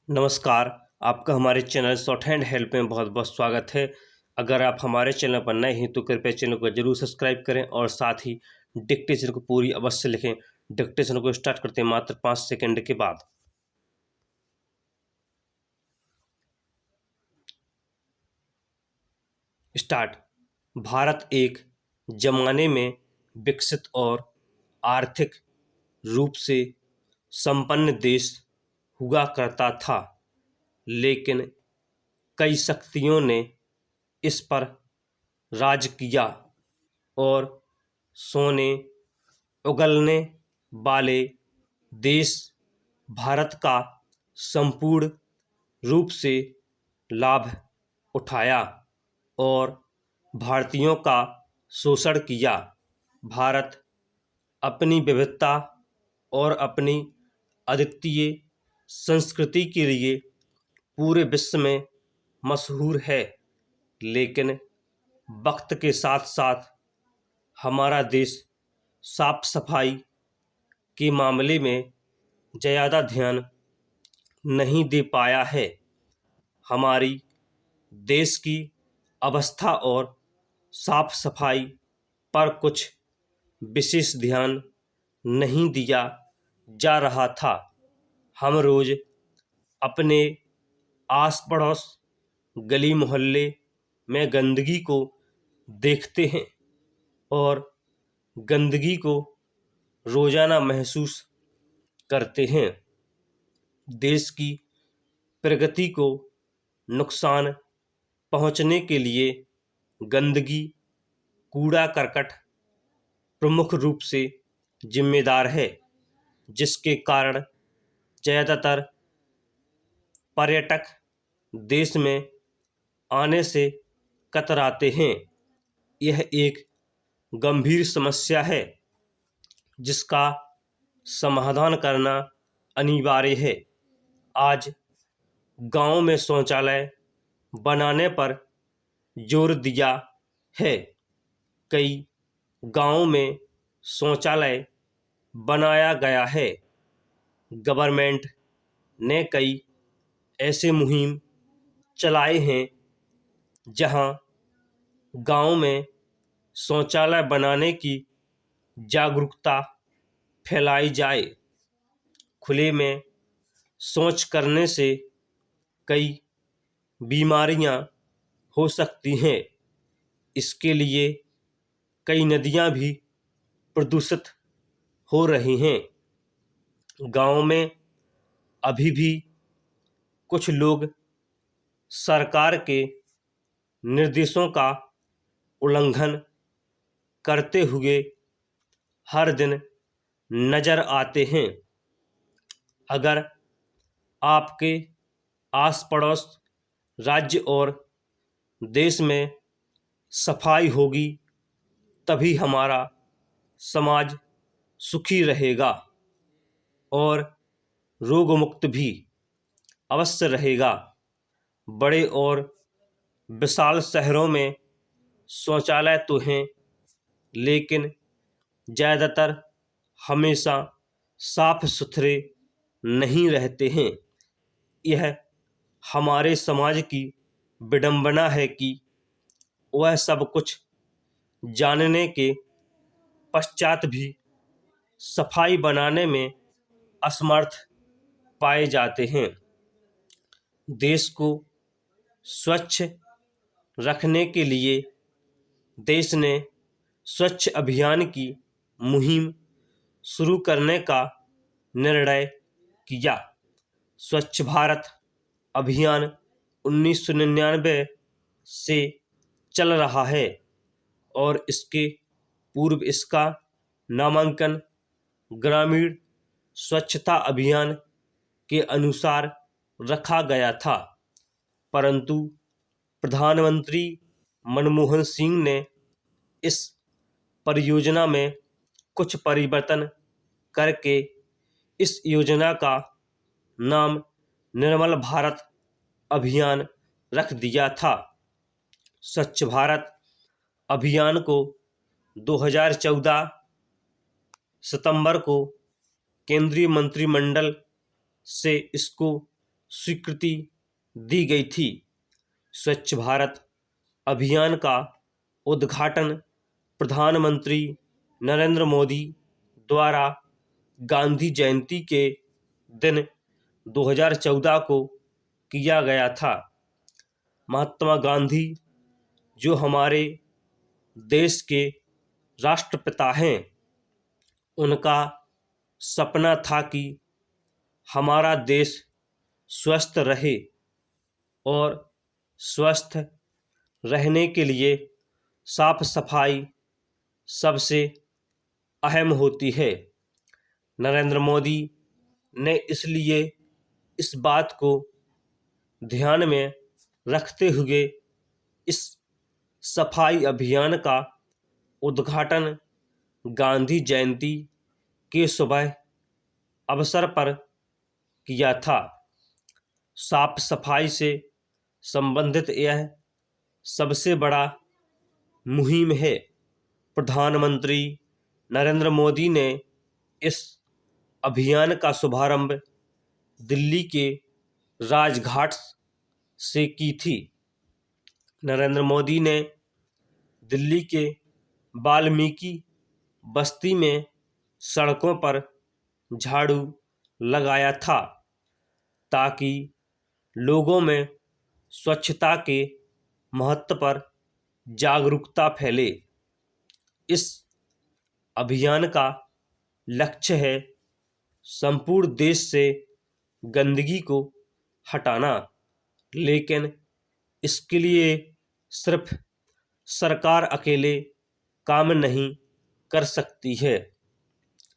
नमस्कार। आपका हमारे चैनल शॉर्ट हैंड हेल्प में बहुत बहुत स्वागत है। अगर आप हमारे चैनल पर नए हैं तो कृपया चैनल को जरूर सब्सक्राइब करें और साथ ही डिक्टेशन को पूरी अवश्य लिखें। डिक्टेशन को स्टार्ट करते हैं मात्र 5 सेकंड के बाद। स्टार्ट। भारत एक जमाने में विकसित और आर्थिक रूप से संपन्न देश हुआ करता था, लेकिन कई शक्तियों ने इस पर राज किया और सोने उगलने वाले देश भारत का संपूर्ण रूप से लाभ उठाया और भारतीयों का शोषण किया। भारत अपनी विविधता और अपनी अद्वितीय संस्कृति के लिए पूरे विश्व में मशहूर है, लेकिन वक्त के साथ साथ हमारा देश साफ सफाई के मामले में ज़्यादा ध्यान नहीं दे पाया है। हमारी देश की अवस्था और साफ सफाई पर कुछ विशेष ध्यान नहीं दिया जा रहा था। हम रोज़ अपने आस पड़ोस गली मोहल्ले में गंदगी को देखते हैं और गंदगी को रोज़ाना महसूस करते हैं। देश की प्रगति को नुकसान पहुंचने के लिए गंदगी, कूड़ा करकट प्रमुख रूप से जिम्मेदार है, जिसके कारण ज़्यादातर पर्यटक देश में आने से कतराते हैं। यह एक गंभीर समस्या है जिसका समाधान करना अनिवार्य है। आज गांव में शौचालय बनाने पर जोर दिया है। कई गांवों में शौचालय बनाया गया है। गवर्नमेंट ने कई ऐसे मुहिम चलाए हैं जहां गांव में शौचालय बनाने की जागरूकता फैलाई जाए। खुले में शौच करने से कई बीमारियां हो सकती हैं। इसके लिए कई नदियां भी प्रदूषित हो रही हैं। गांव में अभी भी कुछ लोग सरकार के निर्देशों का उल्लंघन करते हुए हर दिन नजर आते हैं। अगर आपके आस पड़ोस राज्य और देश में सफाई होगी तभी हमारा समाज सुखी रहेगा और रोग मुक्त भी अवश्य रहेगा। बड़े और विशाल शहरों में शौचालय तो हैं, लेकिन ज़्यादातर हमेशा साफ सुथरे नहीं रहते हैं। यह हमारे समाज की विडंबना है कि वह सब कुछ जानने के पश्चात भी सफाई बनाने में असमर्थ पाए जाते हैं। देश को स्वच्छ रखने के लिए देश ने स्वच्छ अभियान की मुहिम शुरू करने का निर्णय किया। स्वच्छ भारत अभियान 1999 से चल रहा है और इसके पूर्व इसका नामांकन ग्रामीण स्वच्छता अभियान के अनुसार रखा गया था, परंतु प्रधानमंत्री मनमोहन सिंह ने इस परियोजना में कुछ परिवर्तन करके इस योजना का नाम निर्मल भारत अभियान रख दिया था। स्वच्छ भारत अभियान को 2014 सितंबर को केंद्रीय मंत्रिमंडल से इसको स्वीकृति दी गई थी। स्वच्छ भारत अभियान का उद्घाटन प्रधानमंत्री नरेंद्र मोदी द्वारा गांधी जयंती के दिन 2014 को किया गया था। महात्मा गांधी जो हमारे देश के राष्ट्रपिता हैं, उनका सपना था कि हमारा देश स्वस्थ रहे और स्वस्थ रहने के लिए साफ सफाई सबसे अहम होती है। नरेंद्र मोदी ने इसलिए इस बात को ध्यान में रखते हुए इस सफाई अभियान का उद्घाटन गांधी जयंती के शुभ अवसर पर किया था। साफ सफाई से संबंधित यह सबसे बड़ा मुहिम है। प्रधानमंत्री नरेंद्र मोदी ने इस अभियान का शुभारंभ दिल्ली के राजघाट से की थी। नरेंद्र मोदी ने दिल्ली के वाल्मीकि बस्ती में सड़कों पर झाड़ू लगाया था ताकि लोगों में स्वच्छता के महत्व पर जागरूकता फैले। इस अभियान का लक्ष्य है संपूर्ण देश से गंदगी को हटाना, लेकिन इसके लिए सिर्फ सरकार अकेले काम नहीं कर सकती है।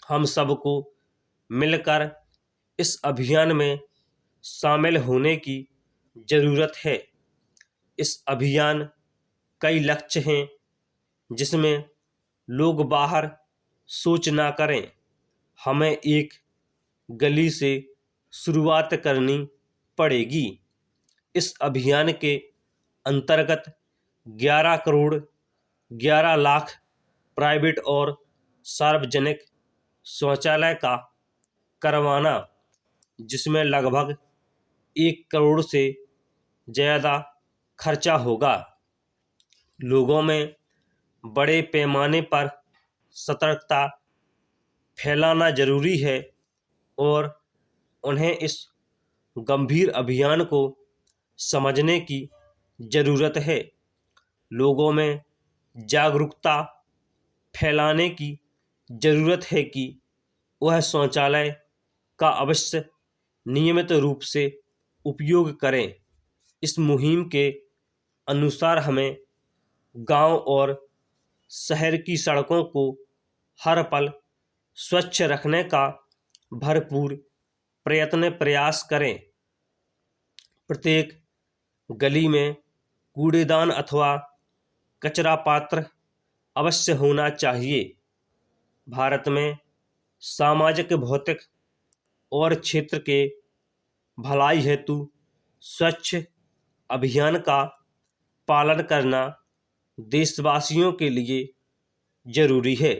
हम सबको मिलकर इस अभियान में शामिल होने की ज़रूरत है। इस अभियान कई लक्ष्य हैं जिसमें लोग बाहर सोच ना करें। हमें एक गली से शुरुआत करनी पड़ेगी। इस अभियान के अंतर्गत 11 करोड़ 11 लाख प्राइवेट और सार्वजनिक शौचालय का करवाना, जिसमें लगभग 1 करोड़ से ज़्यादा खर्चा होगा। लोगों में बड़े पैमाने पर सतर्कता फैलाना जरूरी है और उन्हें इस गंभीर अभियान को समझने की ज़रूरत है। लोगों में जागरूकता फैलाने की ज़रूरत है कि वह शौचालय का अवश्य नियमित रूप से उपयोग करें। इस मुहिम के अनुसार हमें गांव और शहर की सड़कों को हर पल स्वच्छ रखने का भरपूर प्रयास करें। प्रत्येक गली में कूड़ेदान अथवा कचरा पात्र अवश्य होना चाहिए। भारत में सामाजिक, भौतिक और क्षेत्र के भलाई हेतु स्वच्छ अभियान का पालन करना देशवासियों के लिए जरूरी है।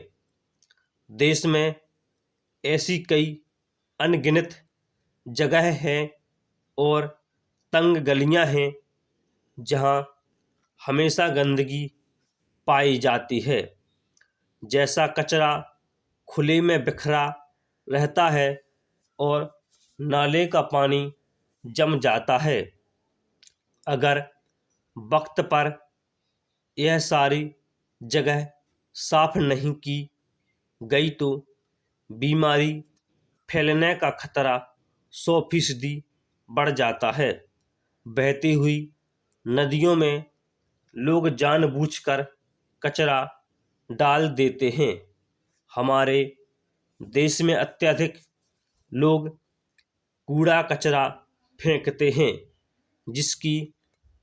देश में ऐसी कई अनगिनत जगह हैं और तंग गलियां हैं जहां हमेशा गंदगी पाई जाती है। जैसा कचरा खुले में बिखरा रहता है और नाले का पानी जम जाता है। अगर वक्त पर यह सारी जगह साफ नहीं की गई तो बीमारी फैलने का खतरा 100% बढ़ जाता है। बहती हुई नदियों में लोग जानबूझकर कचरा डाल देते हैं। हमारे देश में अत्यधिक लोग कूड़ा कचरा फेंकते हैं, जिसकी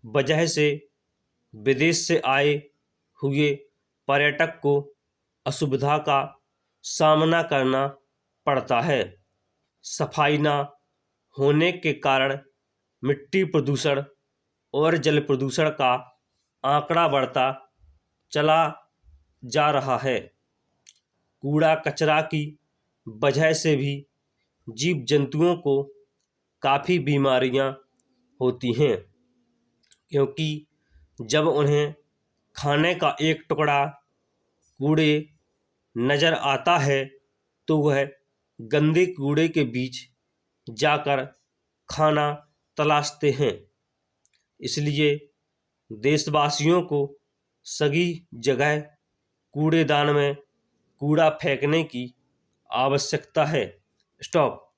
वजह से विदेश से आए हुए पर्यटक को असुविधा का सामना करना पड़ता है। सफाई न होने के कारण मिट्टी प्रदूषण और जल प्रदूषण का आंकड़ा बढ़ता चला जा रहा है। कूड़ा कचरा की वजह से भी जीव जंतुओं को काफ़ी बीमारियां होती हैं, क्योंकि जब उन्हें खाने का एक टुकड़ा कूड़े नज़र आता है तो वह गंदे कूड़े के बीच जाकर खाना तलाशते हैं। इसलिए देशवासियों को सही जगह कूड़ेदान में कूड़ा फेंकने की आवश्यकता है। स्टॉप।